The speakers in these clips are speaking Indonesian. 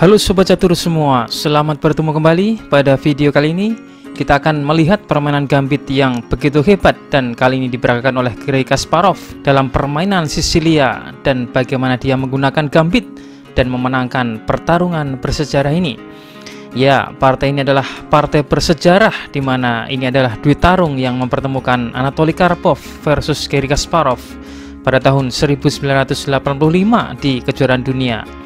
Halo Sobat Catur semua, selamat bertemu kembali. Pada video kali ini kita akan melihat permainan gambit yang begitu hebat dan kali ini diperagakan oleh Garry Kasparov dalam permainan Sisilia dan bagaimana dia menggunakan gambit dan memenangkan pertarungan bersejarah ini. Ya, partai ini adalah partai bersejarah di mana ini adalah duel tarung yang mempertemukan Anatoly Karpov versus Garry Kasparov pada tahun 1985 di kejuaraan dunia.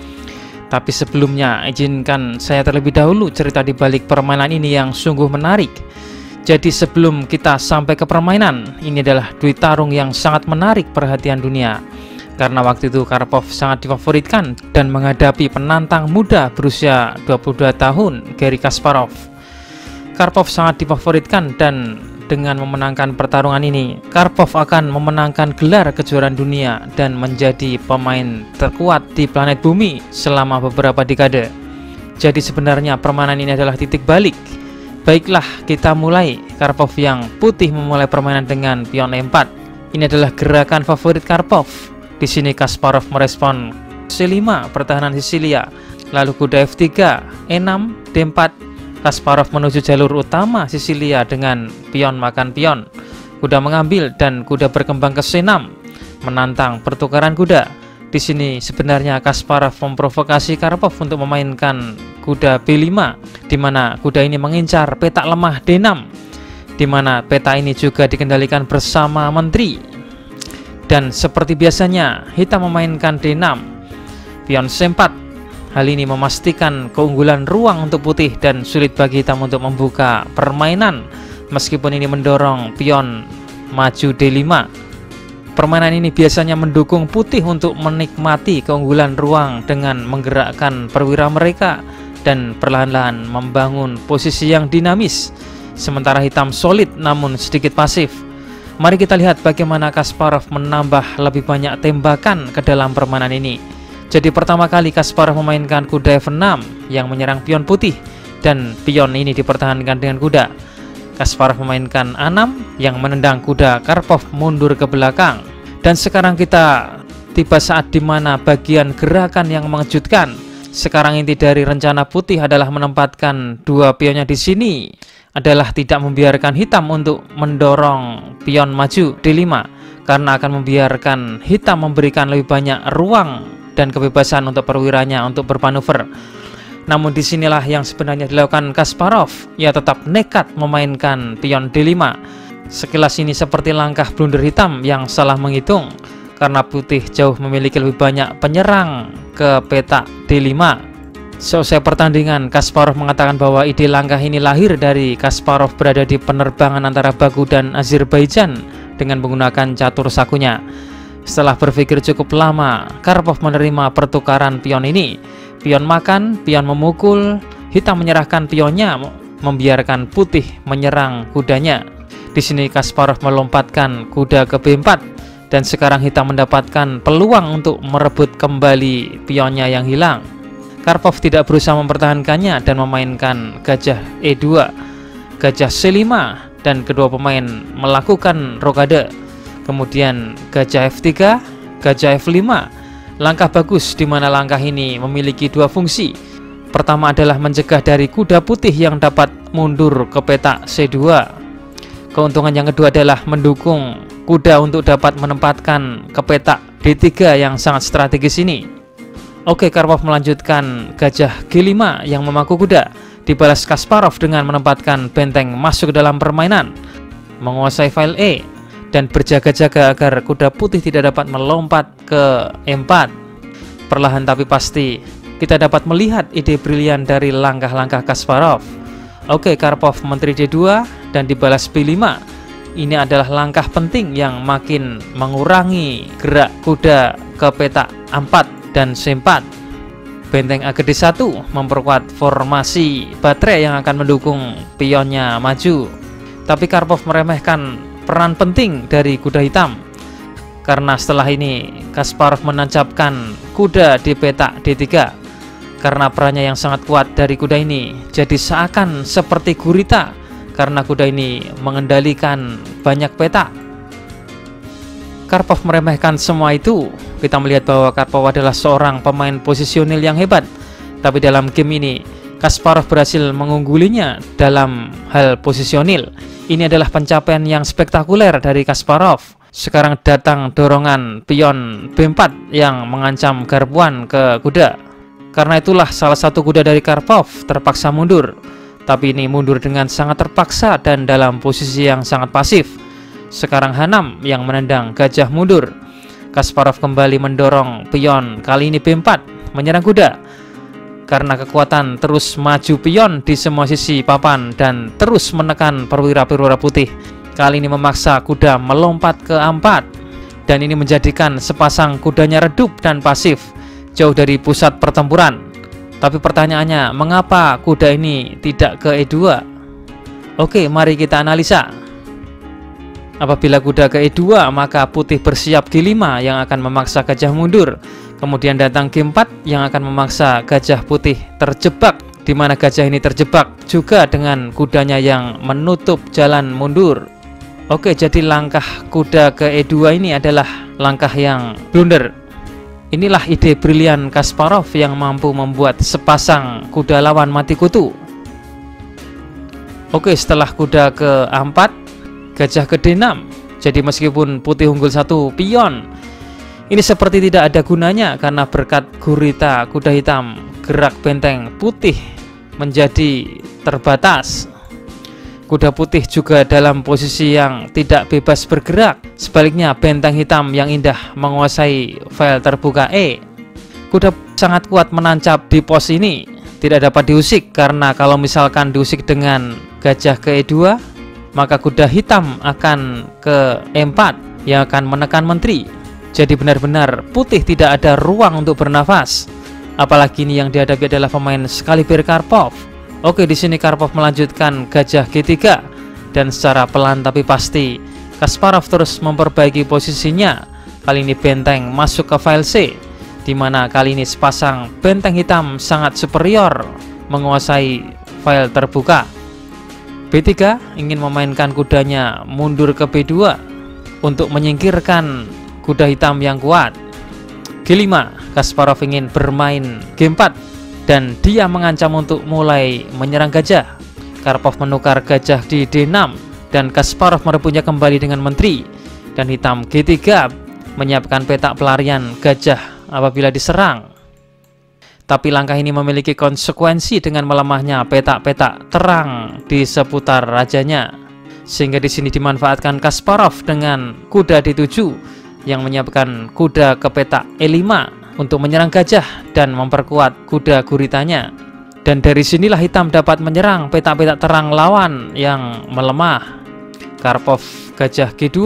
Tapi sebelumnya izinkan saya terlebih dahulu cerita di balik permainan ini yang sungguh menarik. Jadi sebelum kita sampai ke permainan, ini adalah duel tarung yang sangat menarik perhatian dunia. Karena waktu itu Karpov sangat difavoritkan dan menghadapi penantang muda berusia 22 tahun, Garry Kasparov. Karpov sangat difavoritkan dan dengan memenangkan pertarungan ini, Karpov akan memenangkan gelar kejuaraan dunia dan menjadi pemain terkuat di planet bumi selama beberapa dekade. Jadi sebenarnya permainan ini adalah titik balik. Baiklah, kita mulai. Karpov yang putih memulai permainan dengan pion E4. Ini adalah gerakan favorit Karpov. Di sini Kasparov merespon C5 pertahanan Sisilia, lalu kuda F3, E6, D4. Kasparov menuju jalur utama Sisilia dengan pion makan pion. Kuda mengambil dan kuda berkembang ke C6, menantang pertukaran kuda. Di sini sebenarnya Kasparov memprovokasi Karpov untuk memainkan kuda B5, di mana kuda ini mengincar petak lemah D6, di mana peta ini juga dikendalikan bersama menteri. Dan seperti biasanya, hitam memainkan D6, pion C4. Hal ini memastikan keunggulan ruang untuk putih dan sulit bagi hitam untuk membuka permainan meskipun ini mendorong pion maju D5. Permainan ini biasanya mendukung putih untuk menikmati keunggulan ruang dengan menggerakkan perwira mereka dan perlahan-lahan membangun posisi yang dinamis, sementara hitam solid namun sedikit pasif. Mari kita lihat bagaimana Kasparov menambah lebih banyak tembakan ke dalam permainan ini. Jadi pertama kali Kasparov memainkan kuda F6 yang menyerang pion putih dan pion ini dipertahankan dengan kuda. Kasparov memainkan A6 yang menendang kuda Karpov mundur ke belakang. Dan sekarang kita tiba saat dimana bagian gerakan yang mengejutkan. Sekarang inti dari rencana putih adalah menempatkan dua pionnya di sini adalah tidak membiarkan hitam untuk mendorong pion maju D5 karena akan membiarkan hitam memberikan lebih banyak ruang dan kebebasan untuk perwiranya untuk bermanuver. Namun disinilah yang sebenarnya dilakukan Kasparov. Ia tetap nekat memainkan pion D5. Sekilas ini seperti langkah blunder hitam yang salah menghitung, karena putih jauh memiliki lebih banyak penyerang ke petak D5. Selesai pertandingan, Kasparov mengatakan bahwa ide langkah ini lahir dari Kasparov berada di penerbangan antara Baku dan Azerbaijan dengan menggunakan catur sakunya. Setelah berpikir cukup lama, Karpov menerima pertukaran pion ini. Pion makan, pion memukul, hitam menyerahkan pionnya, membiarkan putih menyerang kudanya. Di sini Kasparov melompatkan kuda ke B4 dan sekarang hitam mendapatkan peluang untuk merebut kembali pionnya yang hilang. Karpov tidak berusaha mempertahankannya dan memainkan gajah E2, gajah C5 dan kedua pemain melakukan rokade. Kemudian gajah F3, gajah F5. Langkah bagus di mana langkah ini memiliki dua fungsi. Pertama adalah mencegah dari kuda putih yang dapat mundur ke petak C2. Keuntungan yang kedua adalah mendukung kuda untuk dapat menempatkan ke petak D3 yang sangat strategis ini. Oke, Karpov melanjutkan gajah G5 yang memaku kuda. Dibalas Kasparov dengan menempatkan benteng masuk ke dalam permainan, menguasai file E dan berjaga-jaga agar kuda putih tidak dapat melompat ke E4. Perlahan tapi pasti kita dapat melihat ide brilian dari langkah-langkah Kasparov. Oke, Karpov menteri D2 dan dibalas B5. Ini adalah langkah penting yang makin mengurangi gerak kuda ke petak A4 dan C4. Benteng AGD1 memperkuat formasi baterai yang akan mendukung pionnya maju. Tapi Karpov meremehkan peran penting dari kuda hitam, karena setelah ini Kasparov menancapkan kuda di petak D3. Karena perannya yang sangat kuat dari kuda ini, jadi seakan seperti gurita karena kuda ini mengendalikan banyak petak. Karpov meremehkan semua itu. Kita melihat bahwa Karpov adalah seorang pemain posisional yang hebat, Tapi dalam game ini Kasparov berhasil mengunggulinya dalam hal posisionil. Ini adalah pencapaian yang spektakuler dari Kasparov. Sekarang datang dorongan pion B4 yang mengancam garpuan ke kuda. Karena itulah salah satu kuda dari Karpov terpaksa mundur. Tapi ini mundur dengan sangat terpaksa dan dalam posisi yang sangat pasif. Sekarang H6 yang menendang gajah mundur. Kasparov kembali mendorong pion, kali ini B4 menyerang kuda. Karena kekuatan terus maju pion di semua sisi papan dan terus menekan perwira-perwira putih. Kali ini memaksa kuda melompat ke A4. Dan ini menjadikan sepasang kudanya redup dan pasif, jauh dari pusat pertempuran. Tapi pertanyaannya, mengapa kuda ini tidak ke E2? Oke, mari kita analisa. Apabila kuda ke E2, maka putih bersiap G5 yang akan memaksa gajah mundur. Kemudian datang G4 yang akan memaksa gajah putih terjebak, di mana gajah ini terjebak juga dengan kudanya yang menutup jalan mundur. Oke, jadi langkah kuda ke E2 ini adalah langkah yang blunder. Inilah ide brilian Kasparov yang mampu membuat sepasang kuda lawan mati kutu. Oke, setelah kuda ke A4, gajah ke D6. Jadi meskipun putih unggul 1 pion, ini seperti tidak ada gunanya karena berkat gurita kuda hitam, gerak benteng putih menjadi terbatas. Kuda putih juga dalam posisi yang tidak bebas bergerak. Sebaliknya benteng hitam yang indah menguasai file terbuka E. Kuda sangat kuat menancap di pos ini, tidak dapat diusik karena kalau misalkan diusik dengan gajah ke E2, maka kuda hitam akan ke E4 yang akan menekan menteri. Jadi benar-benar putih tidak ada ruang untuk bernafas. Apalagi ini yang dihadapi adalah pemain sekaliber Karpov. Oke, di sini Karpov melanjutkan gajah G3 dan secara pelan tapi pasti Kasparov terus memperbaiki posisinya. Kali ini benteng masuk ke file C, di mana kali ini sepasang benteng hitam sangat superior menguasai file terbuka. B3 ingin memainkan kudanya mundur ke B2 untuk menyingkirkan kuda hitam yang kuat. G5, Kasparov ingin bermain G4 dan dia mengancam untuk mulai menyerang gajah. Karpov menukar gajah di D6 dan Kasparov merebutnya kembali dengan menteri. Dan hitam G3 menyiapkan petak pelarian gajah apabila diserang. Tapi langkah ini memiliki konsekuensi dengan melemahnya petak-petak terang di seputar rajanya. Sehingga di sini dimanfaatkan Kasparov dengan kuda D7 yang menyiapkan kuda ke petak E5 untuk menyerang gajah dan memperkuat kuda guritanya. Dan dari sinilah hitam dapat menyerang petak-petak terang lawan yang melemah. Karpov gajah G2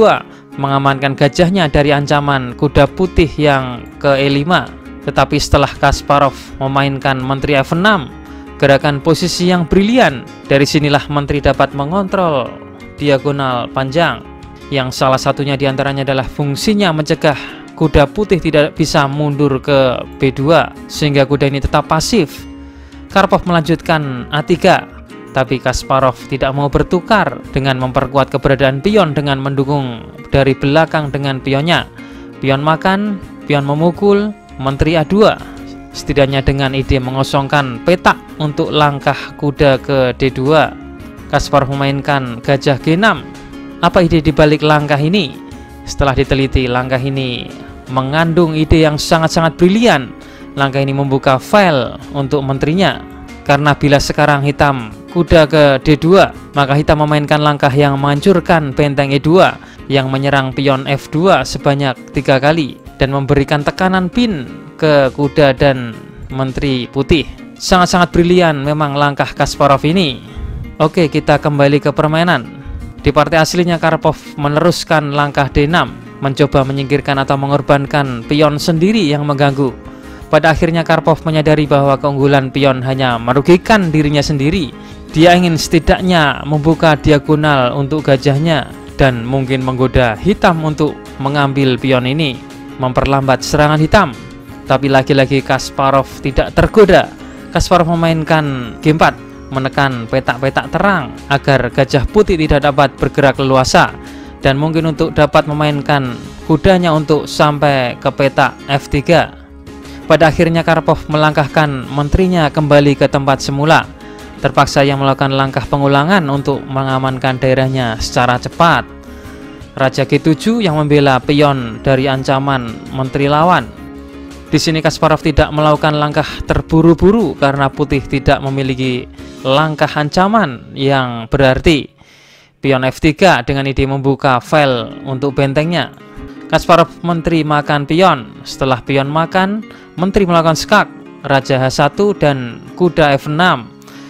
mengamankan gajahnya dari ancaman kuda putih yang ke E5. Tetapi setelah Kasparov memainkan menteri F6, gerakan posisi yang brilian, dari sinilah menteri dapat mengontrol diagonal panjang, yang salah satunya diantaranya adalah fungsinya mencegah kuda putih tidak bisa mundur ke B2 sehingga kuda ini tetap pasif. Karpov melanjutkan A3, tapi Kasparov tidak mau bertukar dengan memperkuat keberadaan pion dengan mendukung dari belakang dengan pionnya. Pion makan, pion memukul, menteri A2. Setidaknya dengan ide mengosongkan petak untuk langkah kuda ke D2, Kasparov memainkan gajah G6. Apa ide dibalik langkah ini? Setelah diteliti, langkah ini mengandung ide yang sangat-sangat brilian. Langkah ini membuka file untuk menterinya. Karena bila sekarang hitam kuda ke D2, maka hitam memainkan langkah yang menghancurkan benteng E2 yang menyerang pion F2 sebanyak 3 kali dan memberikan tekanan pin ke kuda dan menteri putih. Sangat-sangat brilian memang langkah Kasparov ini. Oke, kita kembali ke permainan. Di partai aslinya Karpov meneruskan langkah D6, mencoba menyingkirkan atau mengorbankan pion sendiri yang mengganggu. Pada akhirnya Karpov menyadari bahwa keunggulan pion hanya merugikan dirinya sendiri. Dia ingin setidaknya membuka diagonal untuk gajahnya dan mungkin menggoda hitam untuk mengambil pion ini, memperlambat serangan hitam. Tapi lagi-lagi Kasparov tidak tergoda. Kasparov memainkan G4, menekan petak-petak terang agar gajah putih tidak dapat bergerak leluasa dan mungkin untuk dapat memainkan kudanya untuk sampai ke petak F3. Pada akhirnya Karpov melangkahkan menterinya kembali ke tempat semula. Terpaksa ia melakukan langkah pengulangan untuk mengamankan daerahnya secara cepat. Raja G7 yang membela pion dari ancaman menteri lawan. Di sini Kasparov tidak melakukan langkah terburu-buru karena putih tidak memiliki langkah ancaman yang berarti. Pion F3 dengan ide membuka file untuk bentengnya. Kasparov menteri makan pion. Setelah pion makan, menteri melakukan skak, Raja H1 dan kuda F6.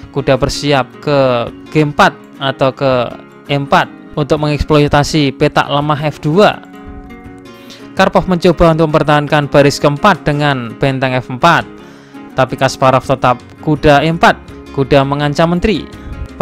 Kuda bersiap ke G4 atau ke E4 untuk mengeksploitasi petak lemah F2. Karpov mencoba untuk mempertahankan baris keempat dengan benteng F4, tapi Kasparov tetap kuda E4. Kuda mengancam menteri.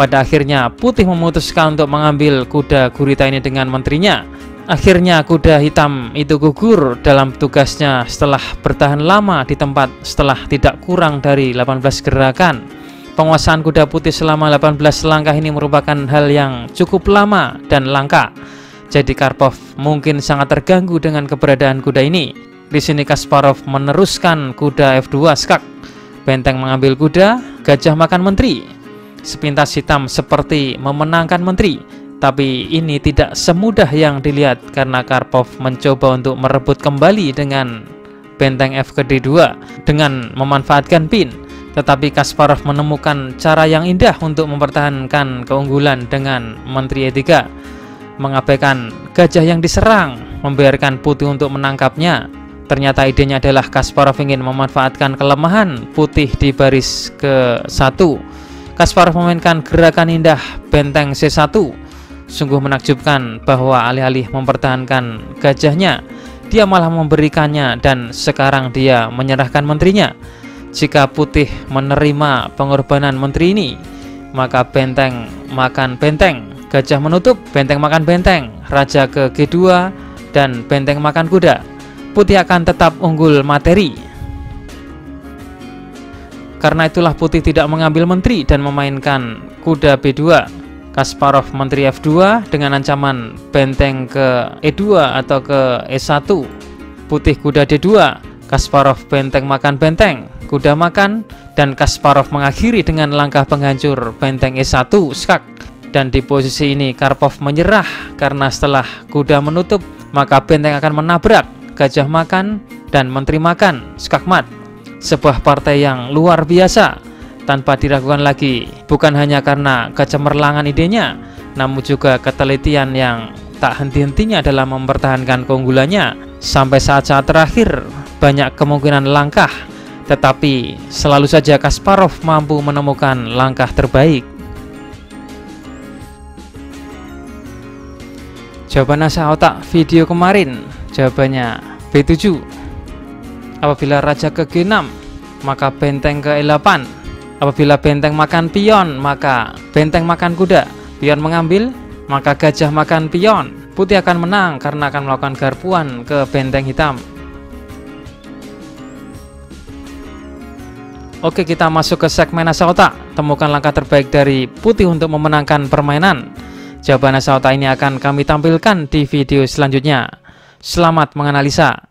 Pada akhirnya putih memutuskan untuk mengambil kuda gurita ini dengan menterinya. Akhirnya kuda hitam itu gugur dalam tugasnya setelah bertahan lama di tempat setelah tidak kurang dari 18 gerakan. Penguasaan kuda putih selama 18 langkah ini merupakan hal yang cukup lama dan langka. Jadi Karpov mungkin sangat terganggu dengan keberadaan kuda ini. Di sini Kasparov meneruskan kuda F2 skak. Benteng mengambil kuda, gajah makan menteri. Sepintas hitam seperti memenangkan menteri. Tapi ini tidak semudah yang dilihat karena Karpov mencoba untuk merebut kembali dengan benteng F ke D2 dengan memanfaatkan pin. Tetapi Kasparov menemukan cara yang indah untuk mempertahankan keunggulan dengan menteri E3. Mengabaikan gajah yang diserang, membiarkan putih untuk menangkapnya. Ternyata idenya adalah Kasparov ingin memanfaatkan kelemahan putih di baris ke-1. Kasparov memainkan gerakan indah benteng C1. Sungguh menakjubkan bahwa alih-alih mempertahankan gajahnya, dia malah memberikannya dan sekarang dia menyerahkan menterinya. Jika putih menerima pengorbanan menteri ini, maka benteng makan benteng, gajah menutup, benteng makan benteng, raja ke G2, dan benteng makan kuda. Putih akan tetap unggul materi. Karena itulah putih tidak mengambil menteri dan memainkan kuda B2. Kasparov menteri F2 dengan ancaman benteng ke E2 atau ke E1. Putih kuda D2, Kasparov benteng makan benteng, kuda makan, dan Kasparov mengakhiri dengan langkah penghancur benteng E1 skak. Dan di posisi ini Karpov menyerah karena setelah kuda menutup, maka benteng akan menabrak gajah makan dan menteri makan skakmat. Sebuah partai yang luar biasa tanpa diragukan lagi, bukan hanya karena kecemerlangan idenya, namun juga ketelitian yang tak henti-hentinya dalam mempertahankan keunggulannya. Sampai saat-saat terakhir, banyak kemungkinan langkah, tetapi selalu saja Kasparov mampu menemukan langkah terbaik. Jawaban asal otak video kemarin, jawabannya B7. Apabila raja ke G6, maka benteng ke E8. Apabila benteng makan pion, maka benteng makan kuda. Pion mengambil, maka gajah makan pion. Putih akan menang karena akan melakukan garpuan ke benteng hitam. Oke, kita masuk ke segmen asal otak. Temukan langkah terbaik dari putih untuk memenangkan permainan. Jawaban asal otak ini akan kami tampilkan di video selanjutnya. Selamat menganalisa.